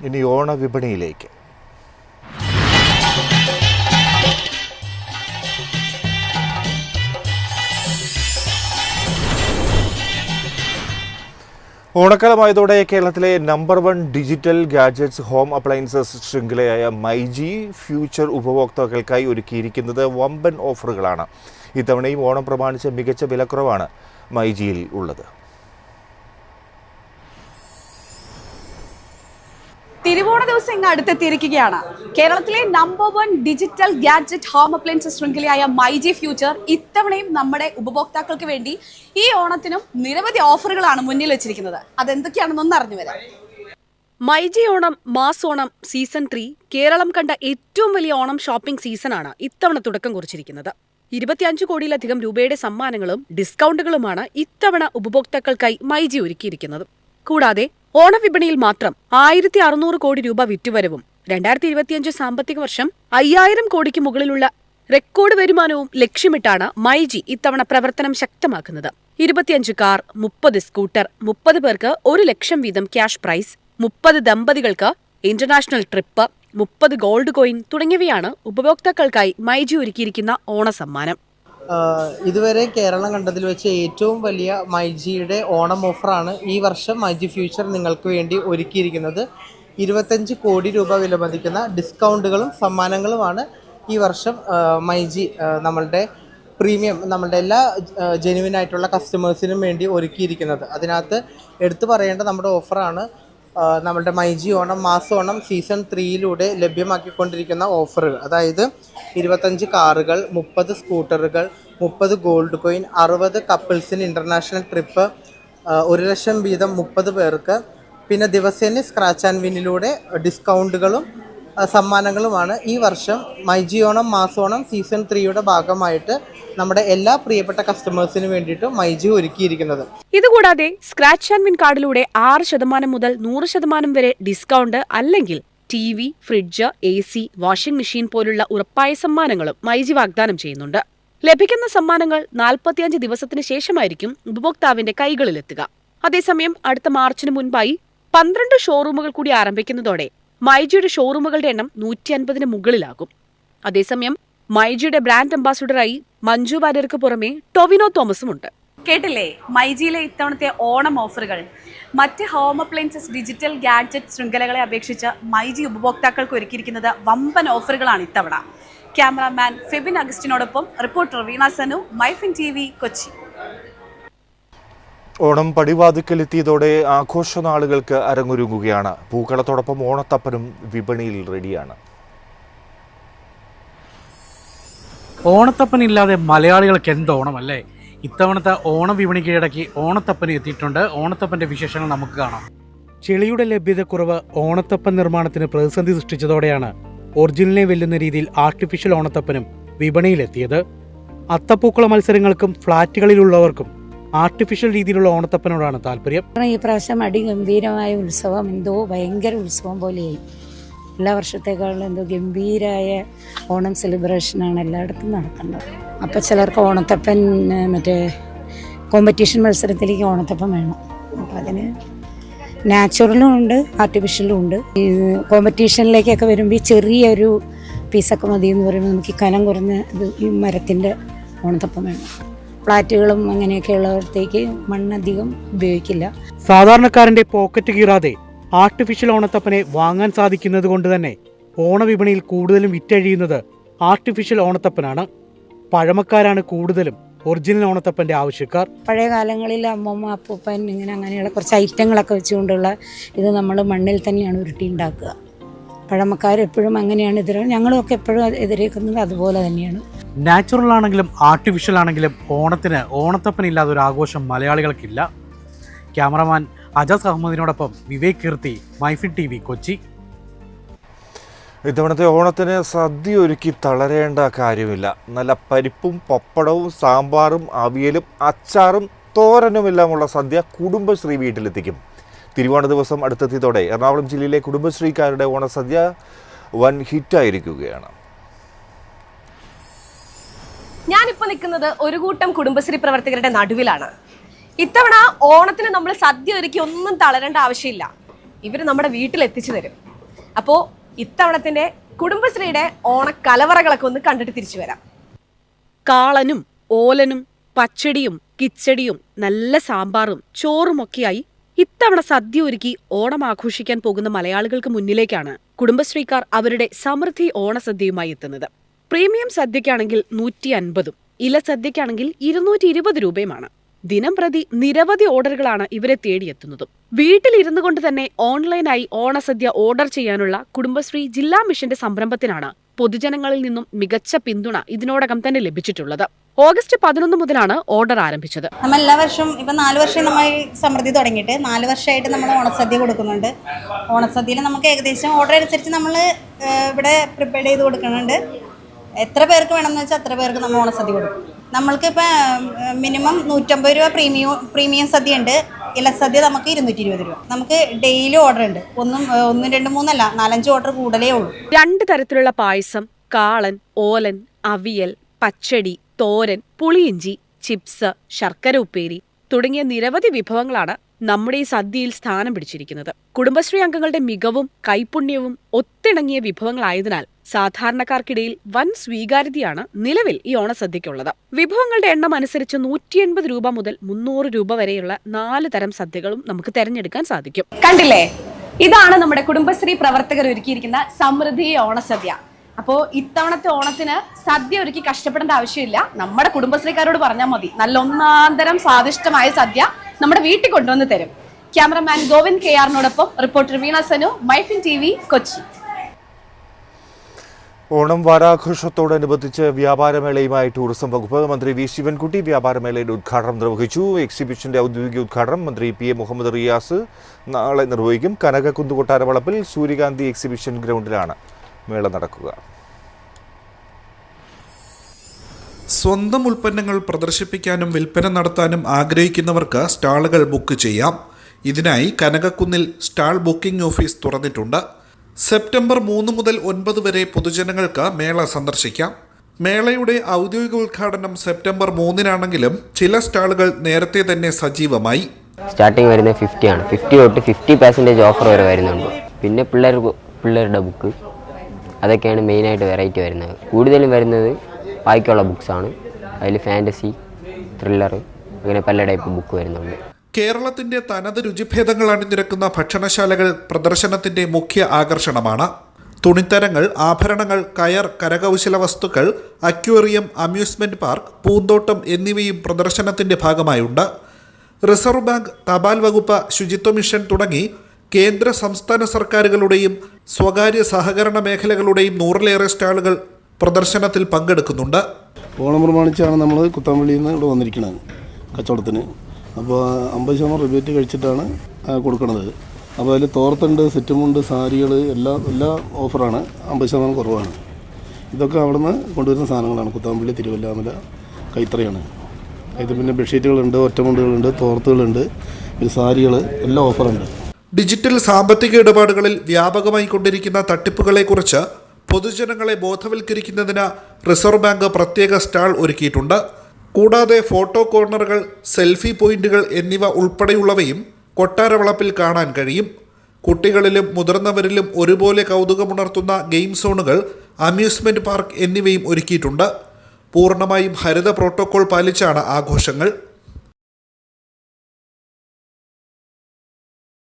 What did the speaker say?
ഇനി ഓണവിപണിയിലേക്ക്. ഓണക്കാലമായതോടെ കേരളത്തിലെ number 1 digital gadgets home appliances ശൃംഖലയായ മൈജി ഫ്യൂച്ചർ ഉപഭോക്താക്കൾക്കായി ഒരുക്കിയിരിക്കുന്നത് വമ്പൻ ഓഫറുകളാണ്. ഇത്തവണയും ഓണം പ്രമാണിച്ച് മികച്ച വിലക്കുറവാണ് മൈജിയിൽ ഉള്ളത്. തിരുവോണ ദിവസം ഇങ്ങ് അടുത്തെത്തിയിരിക്കുകയാണ്. കേരളത്തിലെ number 1 digital gadget home appliances ശൃംഖലയായ മൈജി ഫ്യൂച്ചർ ഇത്തവണയും നമ്മുടെ ഉപഭോക്താക്കൾക്ക് വേണ്ടി ഈ ഓണത്തിനും നിരവധി ഓഫറുകളാണ് മുന്നിൽ വെച്ചിരിക്കുന്നത്. അതെന്തൊക്കെയാണെന്നൊന്ന് അറിഞ്ഞു വരാം. മൈജി ഓണം മാസ് ഓണം സീസൺ 3 കേരളം കണ്ട ഏറ്റവും വലിയ ഓണം ഷോപ്പിംഗ് സീസണാണ് ഇത്തവണ തുടക്കം കുറിച്ചിരിക്കുന്നത്. 25 കോടിയിലധികം രൂപയുടെ സമ്മാനങ്ങളും ഡിസ്കൗണ്ടുകളുമാണ് ഇത്തവണ ഉപഭോക്താക്കൾക്കായി മൈജി ഒരുക്കിയിരിക്കുന്നത്. കൂടാതെ ഓണവിപണിയിൽ മാത്രം 1600 കോടി രൂപ വിറ്റുവരവും 2025 സാമ്പത്തിക വർഷം 5000 കോടിക്ക് മുകളിലുള്ള റെക്കോർഡ് വരുമാനവും ലക്ഷ്യമിട്ടാണ് മൈജി ഇത്തവണ പ്രവർത്തനം ശക്തമാക്കുന്നത്. 25 കാർ, 30 സ്കൂട്ടർ, 30 പേർക്ക് 1 ലക്ഷം വീതം ക്യാഷ് പ്രൈസ്, 30 ദമ്പതികൾക്ക് ഇന്റർനാഷണൽ ട്രിപ്പ്, 30 ഗോൾഡ് കോയിൻ തുടങ്ങിയവയാണ് ഉപഭോക്താക്കൾക്കായി മൈജി ഒരുക്കിയിരിക്കുന്ന ഓണസമ്മാനം. ഇതുവരെ കേരളം കണ്ടതിൽ വെച്ച് ഏറ്റവും വലിയ മൈജിയുടെ ഓണം ഓഫറാണ് ഈ വർഷം മൈജി ഫ്യൂച്ചർ നിങ്ങൾക്ക് വേണ്ടി ഒരുക്കിയിരിക്കുന്നത്. 25 കോടി രൂപ വിലമതിക്കുന്ന ഡിസ്കൗണ്ടുകളും സമ്മാനങ്ങളുമാണ് ഈ വർഷം മൈജി നമ്മളുടെ പ്രീമിയം, നമ്മളുടെ എല്ലാ ജെനുവിൻ ആയിട്ടുള്ള കസ്റ്റമേഴ്സിനും വേണ്ടി ഒരുക്കിയിരിക്കുന്നത്. അതിനകത്ത് എടുത്തു പറയേണ്ട നമ്മുടെ ഓഫറാണ് നമ്മളുടെ മൈജി ഓണം മാസ് ഓണം സീസൺ 3 ലഭ്യമാക്കിക്കൊണ്ടിരിക്കുന്ന ഓഫറുകൾ. അതായത് 25 കാറുകൾ, 30 സ്കൂട്ടറുകൾ, 30 ഗോൾഡ് കോയിൻ, 60 കപ്പിൾസിന് ഇൻ്റർനാഷണൽ ട്രിപ്പ്, 1 ലക്ഷം വീതം 30 പേർക്ക്, പിന്നെ ദിവസേന സ്ക്രാച്ച് ആൻഡ് വിന്നിലൂടെ ഡിസ്കൗണ്ടുകളും സമ്മാനങ്ങളുമാണ് ഈ വർഷം മൈജി ഓണം മാസ് ഓണം സീസൺ 3 ഭാഗമായിട്ട് നമ്മുടെ എല്ലാ പ്രിയപ്പെട്ട കസ്റ്റമേഴ്സിന് വേണ്ടിയിട്ട് മൈജി ഒരുക്കിയിരിക്കുന്നത്. ഇതുകൂടാതെ സ്ക്രാച്ച് ആൻഡ് വിൻ കാർഡിലൂടെ 6% മുതൽ 100% വരെ ഡിസ്കൗണ്ട് അല്ലെങ്കിൽ TV, fridge, AC, washing machine പോലുള്ള ഉറപ്പായ സമ്മാനങ്ങളും മൈജി വാഗ്ദാനം ചെയ്യുന്നുണ്ട്. ലഭിക്കുന്ന സമ്മാനങ്ങൾ 45 ദിവസത്തിന് ശേഷമായിരിക്കും ഉപഭോക്താവിന്റെ കൈകളിലെത്തുക. അതേസമയം അടുത്ത മാർച്ചിന് മുൻപായി 12 ഷോറൂമുകൾ കൂടി ആരംഭിക്കുന്നതോടെ മൈജിയുടെ ഷോറൂമുകളുടെ എണ്ണം 150-ന് മുകളിലാകും. അതേസമയം മൈജിയുടെ ബ്രാൻഡ് അംബാസിഡറായി മഞ്ജു വാര്യർക്ക് പുറമെ ടൊവിനോ തോമസും ഉണ്ട്. കേട്ടില്ലേ മൈജിയിലെ ഇത്തവണത്തെ ഓണം ഓഫറുകൾ. മറ്റ് ഹോം അപ്ലയൻസസ് ഡിജിറ്റൽ ഗാഡ്ജറ്റ് ശൃംഖലകളെ അപേക്ഷിച്ച് മൈജി ഉപഭോക്താക്കൾക്ക് ഒരുക്കിയിരിക്കുന്നത് വമ്പൻ ഓഫറുകളാണ് ഇത്തവണ. ക്യാമറാമാൻ ഫെബിൻ അഗസ്റ്റിനോടൊപ്പം റിപ്പോർട്ടർ വീണ സനു, മൈഫിൻ TV, കൊച്ചി. ഓണം പടിവാതിക്കലെത്തിയതോടെ ആഘോഷനാളുകൾക്ക് അരങ്ങൊരുങ്ങുകയാണ്. പൂക്കളത്തോടൊപ്പം ഓണത്തപ്പനും വിപണിയിൽ റെഡിയാണ്. ഓണത്തപ്പനില്ലാതെ മലയാളികൾക്ക് എന്തോണമല്ലേ? ഇത്തവണത്തെ ഓണ വിപണി കീഴടക്കി ഓണത്തപ്പന് എത്തിയിട്ടുണ്ട്. ഓണത്തപ്പന്റെ വിശേഷങ്ങൾ നമുക്ക് കാണാം. ചെളിയുടെ ലഭ്യതക്കുറവ് ഓണത്തപ്പൻ നിർമ്മാണത്തിന് പ്രതിസന്ധി സൃഷ്ടിച്ചതോടെയാണ് ഒറിജിനലിനെ വെല്ലുന്ന രീതിയിൽ ആർട്ടിഫിഷ്യൽ ഓണത്തപ്പനും വിപണിയിലെത്തിയത്. അത്തപ്പൂക്കള മത്സരങ്ങൾക്കും ഫ്ളാറ്റുകളിലുള്ളവർക്കും ആർട്ടിഫിഷ്യൽ രീതിയിലുള്ള ഓണത്തപ്പനോടാണ് താല്പര്യം. ഈ പ്രാവശ്യം അതിഗംഭീരമായ ഉത്സവം, എന്തോ ഭയങ്കര ഉത്സവം പോലെയായി. എല്ലാ വർഷത്തേക്കാളും എന്തോ ഗംഭീരമായ ഓണം സെലിബ്രേഷനാണ് എല്ലായിടത്തും നടക്കുന്നത്. അപ്പോൾ ചിലർക്ക് ഓണത്തപ്പൻ മറ്റേ കോമ്പറ്റീഷൻ മത്സരത്തിലേക്ക് ഓണത്തപ്പൻ വേണം. അപ്പോൾ അതിന് നാച്ചുറലും ഉണ്ട് ആർട്ടിഫിഷ്യലും ഉണ്ട്. ഈ കോമ്പറ്റീഷനിലേക്കൊക്കെ വരുമ്പോൾ ഈ ചെറിയൊരു പീസൊക്കെ മതി എന്ന് പറയുമ്പോൾ നമുക്ക് ഈ കനം കുറഞ്ഞ ഈ മരത്തിൻ്റെ ഓണത്തപ്പൻ വേണം. ഫ്ലാറ്റുകളും അങ്ങനെയൊക്കെ ഉള്ളവർക്ക് മണ്ണധികം ഉപയോഗിക്കില്ല. സാധാരണക്കാരന്റെ പോക്കറ്റ് കീറാതെ ആർട്ടിഫിഷ്യൽ ഓണത്തപ്പനെ വാങ്ങാൻ സാധിക്കുന്നത് കൊണ്ട് തന്നെ ഓണവിപണിയിൽ കൂടുതലും വിറ്റഴിയുന്നത് ആർട്ടിഫിഷ്യൽ ഓണത്തപ്പനാണ്. പഴമക്കാരാണ് കൂടുതലും ഒറിജിനൽ ഓണത്തപ്പന്റെ ആവശ്യക്കാർ. പഴയ കാലങ്ങളിൽ അമ്മമ്മ, അപ്പൂപ്പൻ അങ്ങനെയുള്ള കുറച്ച് ഐറ്റങ്ങളൊക്കെ വെച്ചുകൊണ്ടുള്ള ഇത് നമ്മൾ മണ്ണിൽ തന്നെയാണ് ഉരുട്ടി ഉണ്ടാക്കുക. പഴമക്കാരെപ്പോഴും അങ്ങനെയാണ് ഞങ്ങളുമൊക്കെ എപ്പോഴും എതിരേക്കുന്നത് അതുപോലെ തന്നെയാണ്. നാച്ചുറൽ ആണെങ്കിലും ആർട്ടിഫിഷ്യൽ ആണെങ്കിലും ഓണത്തിന് ഓണത്തപ്പനില്ലാതെ ഒരു ആഘോഷം മലയാളികൾക്കില്ല. ക്യാമറമാൻ അജാസ് അഹമ്മദിനോടൊപ്പം വിവേക് കീർത്തി, മൈഫിൻ TV, കൊച്ചി. ഇത്തവണത്തെ ഓണത്തിന് സദ്യ ഒരുക്കി തളരേണ്ട കാര്യമില്ല. നല്ല പരിപ്പും പപ്പടവും സാമ്പാറും അവിയലും അച്ചാറും തോരനുമെല്ലാമുള്ള സദ്യ കുടുംബശ്രീ വീട്ടിലെത്തിക്കും. തിരുവോണ ദിവസം അടുത്തെത്തിയതോടെ എറണാകുളം ജില്ലയിലെ കുടുംബശ്രീക്കാരുടെ ഓണസദ്യ വൻ ഹിറ്റായിരിക്കുകയാണ്. ഞാനിപ്പോൾ നിൽക്കുന്നത് ഒരു കൂട്ടം കുടുംബശ്രീ പ്രവർത്തകരുടെ നടുവിലാണ്. ഇത്തവണ ഓണത്തിന് നമ്മൾ സദ്യ ഒരുക്കി ഒന്നും തളരേണ്ട ആവശ്യമില്ല. ഇവർ നമ്മുടെ വീട്ടിൽ എത്തിച്ചു തരും. അപ്പോൾ ഇത്തവണത്തിന്റെ കുടുംബശ്രീയുടെ ഓണക്കലവറകളൊക്കെ ഒന്ന് കണ്ടിട്ട് തിരിച്ചു വരാം. കാളനും ഓലനും പച്ചടിയും കിച്ചടിയും നല്ല സാമ്പാറും ചോറുമൊക്കെയായി ഇത്തവണ സദ്യ ഒരുക്കി ഓണം ആഘോഷിക്കാൻ പോകുന്ന മലയാളികൾക്ക് മുന്നിലേക്കാണ് കുടുംബശ്രീക്കാർ അവരുടെ സമൃദ്ധി ഓണസദ്യയുമായി എത്തുന്നത്. പ്രീമിയം സദ്യയ്ക്കാണെങ്കിൽ 150, ഇലസദ്യയ്ക്കാണെങ്കിൽ 220 രൂപയുമാണ്. ദിനം പ്രതി നിരവധി ഓർഡറുകളാണ് ഇവരെ തേടിയെത്തുന്നതും. വീട്ടിലിരുന്നു കൊണ്ട് തന്നെ ഓൺലൈനായി ഓണസദ്യ ഓർഡർ ചെയ്യാനുള്ള കുടുംബശ്രീ ജില്ലാ മിഷന്റെ സംരംഭത്തിനാണ് പൊതുജനങ്ങളിൽ നിന്നും മികച്ച പിന്തുണ ഇതിനോടകം തന്നെ ലഭിച്ചിട്ടുള്ളത്. ഓഗസ്റ്റ് 11 മുതലാണ് ഓർഡർ ആരംഭിച്ചത്. നമ്മൾ എല്ലാ വർഷവും ഇപ്പം 4 വർഷം നമ്മൾ സമൃദ്ധി തുടങ്ങിയിട്ട് 4 വർഷമായിട്ട് നമ്മൾ ഓണസദ്യ കൊടുക്കുന്നുണ്ട്. ഓണസദ്യയിൽ നമുക്ക് ഏകദേശം ഓർഡർ അനുസരിച്ച് നമ്മൾ ഇവിടെ പ്രിപ്പയർ ചെയ്ത് കൊടുക്കുന്നുണ്ട്. എത്ര പേർക്ക് വേണമെന്ന് വെച്ചാൽ അത്ര പേർക്ക് നമ്മൾ ഓണസദ്യ കൊടുക്കും. നമ്മൾക്കിപ്പോൾ മിനിമം 150 രൂപ പ്രീമിയം സദ്യ ഉണ്ട്. ഇലസദ്യ നമുക്ക് 220 രൂപ. നമുക്ക് ഡെയിലി ഓർഡർ ഉണ്ട്. 1, 2, 3 അല്ല, 4-5 ഓർഡർ കൂടുതലേ ഉള്ളൂ. 2 തരത്തിലുള്ള പായസം, കാളൻ, ഓലൻ, അവിയൽ, പച്ചടി, തോരൻ, പുളിയിഞ്ചി, ചിപ്സ്, ശർക്കര ഉപ്പേരി തുടങ്ങിയ നിരവധി വിഭവങ്ങളാണ് നമ്മുടെ ഈ സദ്യയിൽ സ്ഥാനം പിടിച്ചിരിക്കുന്നത്. കുടുംബശ്രീ അംഗങ്ങളുടെ മികവും കൈപുണ്യവും ഒത്തിണങ്ങിയ വിഭവങ്ങളായതിനാൽ സാധാരണക്കാർക്കിടയിൽ വൻ സ്വീകാര്യതയാണ് നിലവിൽ ഈ ഓണസദ്യക്കുള്ളത്. വിഭവങ്ങളുടെ എണ്ണം അനുസരിച്ച് 180 രൂപ മുതൽ 300 രൂപ വരെയുള്ള 4 തരം സദ്യകളും നമുക്ക് തെരഞ്ഞെടുക്കാൻ സാധിക്കും. കണ്ടില്ലേ, ഇതാണ് നമ്മുടെ കുടുംബശ്രീ പ്രവർത്തകർ ഒരുക്കിയിരിക്കുന്ന സമൃദ്ധി ഓണസദ്യ. അപ്പോൾ ഇത്തവണത്തെ ഓണത്തിന് സദ്യ ഒരുക്കി കഷ്ടപ്പെടേണ്ട ആവശ്യമില്ല. നമ്മുടെ കുടുംബശ്രീക്കാരോട് പറഞ്ഞാൽ മതി, നല്ല ഒന്നാന്തരം സ്വാദിഷ്ടമായ സദ്യ നമ്മുടെ വീട്ടിൽ കൊണ്ടുവന്ന് തരും. ക്യാമറമാൻ ഗോവിന്ദ് KR-നോടൊപ്പം റിപ്പോർട്ടർ വീണ സനു, മൈഫിൻ TV, കൊച്ചി. ഓണം വാരാഘോഷത്തോടനുബന്ധിച്ച് വ്യാപാരമേളയുമായി ടൂറിസം വകുപ്പ് മന്ത്രി വി ശിവൻകുട്ടി വ്യാപാരമേളയുടെ ഉദ്ഘാടനം നിർവഹിച്ചു. എക്സിബിഷന്റെ ഔദ്യോഗിക ഉദ്ഘാടനം മന്ത്രി PM മുഹമ്മദ് റിയാസ് നാളെ നിർവഹിക്കും. കനകക്കുന്ന് കൊട്ടാരവളപ്പിൽ സൂര്യകാന്തി എക്സിബിഷൻ ഗ്രൗണ്ടിലാണ് മേള നടക്കുക. സ്വന്തം ഉൽപ്പന്നങ്ങൾ പ്രദർശിപ്പിക്കാനും വിൽപ്പന നടത്താനും ആഗ്രഹിക്കുന്നവർക്ക് സ്റ്റാളുകൾ ബുക്ക് ചെയ്യാം. ഇതിനായി കനകക്കുന്നിൽ സ്റ്റാൾ ബുക്കിംഗ് ഓഫീസ് തുറന്നിട്ടുണ്ട്. സെപ്റ്റംബർ 3 മുതൽ 9 വരെ പൊതുജനങ്ങൾക്ക് മേള സന്ദർശിക്കാം. മേളയുടെ ഔദ്യോഗിക ഉദ്ഘാടനം സെപ്റ്റംബർ 3-നാണെങ്കിലും ചില സ്റ്റാളുകൾ നേരത്തെ തന്നെ സജീവമായി. സ്റ്റാർട്ടിംഗ് വരുന്നത് 50 ആണ്. 50 തൊട്ട് 50% ഓഫർ വരെ വരുന്നുണ്ട്. പിന്നെ പിള്ളേരുടെ ബുക്ക്, അതൊക്കെയാണ് മെയിനായിട്ട് വെറൈറ്റി വരുന്നത്. കൂടുതലും വരുന്നത് വായിക്കാനുള്ള ബുക്സാണ്. അതിൽ ഫാൻറ്റസി, ത്രില്ലർ, അങ്ങനെ പല ടൈപ്പ് ബുക്ക് വരുന്നുണ്ട്. കേരളത്തിന്റെ തനത് രുചിഭേദങ്ങൾ അണിനിരക്കുന്ന ഭക്ഷണശാലകൾ പ്രദർശനത്തിന്റെ മുഖ്യ ആകർഷണമാണ്. തുണിത്തരങ്ങൾ, ആഭരണങ്ങൾ, കയർ, കരകൗശല വസ്തുക്കൾ, അക്വേറിയം, അമ്യൂസ്മെന്റ് പാർക്ക്, പൂന്തോട്ടം എന്നിവയും പ്രദർശനത്തിന്റെ ഭാഗമായുണ്ട്. റിസർവ് ബാങ്ക്, തപാൽ വകുപ്പ്, ശുചിത്വ മിഷൻ തുടങ്ങി കേന്ദ്ര സംസ്ഥാന സർക്കാരുകളുടെയും സ്വകാര്യ സഹകരണ മേഖലകളുടെയും 100-ലേറെ സ്റ്റാളുകൾ പ്രദർശനത്തിൽ പങ്കെടുക്കുന്നുണ്ട്. ഓണം പ്രമാണിച്ചാണ് നമ്മൾ കുത്താമ്പള്ളിയിൽ നിന്ന് ഇവിടെ വന്നിരിക്കുന്നത് കച്ചവടത്തിന്. അപ്പോൾ 50% റിബേറ്റ് കഴിച്ചിട്ടാണ് കൊടുക്കുന്നത്. അപ്പോൾ അതിൽ തോർത്തുണ്ട്, സെറ്റുമുണ്ട്, സാരികൾ എല്ലാ ഓഫറാണ്. 50% കുറവാണ്. ഇതൊക്കെ അവിടെ നിന്ന് കൊണ്ടുവരുന്ന സാധനങ്ങളാണ്. കുത്താമ്പള്ളി, തിരുവല്ലാമല, കൈത്തറയാണ് ഇത്. പിന്നെ ബെഡ്ഷീറ്റുകളുണ്ട്, ഒറ്റമുണ്ടുകളുണ്ട്, തോർത്തുകളുണ്ട്, പിന്നെ സാരികൾ, എല്ലാം ഓഫറുണ്ട്. ഡിജിറ്റൽ സാമ്പത്തിക ഇടപാടുകളിൽ വ്യാപകമായി കൊണ്ടിരിക്കുന്ന തട്ടിപ്പുകളെക്കുറിച്ച് പൊതുജനങ്ങളെ ബോധവൽക്കരിക്കുന്നതിന് റിസർവ് ബാങ്ക് പ്രത്യേക സ്റ്റാൾ ഒരുക്കിയിട്ടുണ്ട്. കൂടാതെ ഫോട്ടോ കോർണറുകൾ, സെൽഫി പോയിന്റുകൾ എന്നിവ ഉൾപ്പെടെയുള്ളവയും കൊട്ടാരവളപ്പിൽ കാണാൻ കഴിയും. കുട്ടികളിലും മുതിർന്നവരിലും ഒരുപോലെ കൗതുകമുണർത്തുന്ന ഗെയിം സോണുകൾ, അമ്യൂസ്മെന്റ് പാർക്ക് എന്നിവയും ഒരുക്കിയിട്ടുണ്ട്. പൂർണ്ണമായും ഹരിത പ്രോട്ടോകോൾ പാലിച്ചാണ് ആഘോഷങ്ങൾ.